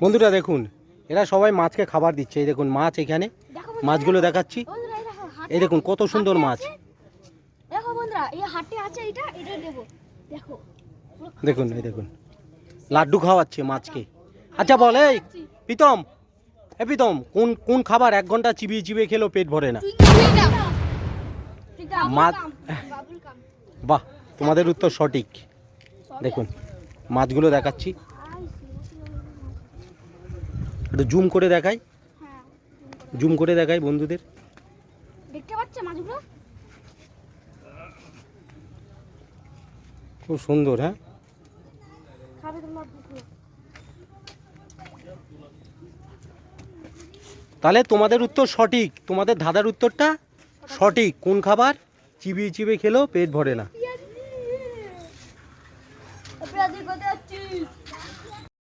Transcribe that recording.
বন্ধুরা দেখুন, এরা সবাই মাছকে খাবার দিচ্ছে। এই দেখুন মাছ, এখানে মাছগুলো দেখাচ্ছি। এই দেখুন কত সুন্দর মাছ। দেখো বন্ধুরা, এই হাটে আছে, এটা দেব। দেখো, দেখুন এই দেখুন লাড্ডু খাওয়াচ্ছে মাছকে। আচ্ছা বল, এই প্রীতম, প্রীতম, কোন কোন খাবার 1 ঘন্টা চিবিয়ে চিবিয়ে খেলেও পেট ভরে না? মাছ। বাহ, তোমাদের উত্তর সঠিক। দেখুন মাছগুলো দেখাচ্ছি, একটু জুম করে দেখাই, জুম করে দেখাই বন্ধুদের। দেখতে পাচ্ছ মাছগুলো? খুব সুন্দর। হ্যাঁ, খাবে তোমরা? তাহলে তোমাদের উত্তর সঠিক, তোমাদের দাদার উত্তরটা সঠিক। কোন খাবার চিবিয়ে চিবিয়ে খেলেও পেট ভরে না? পেঁয়াজি কোথায় যাচ্ছিস?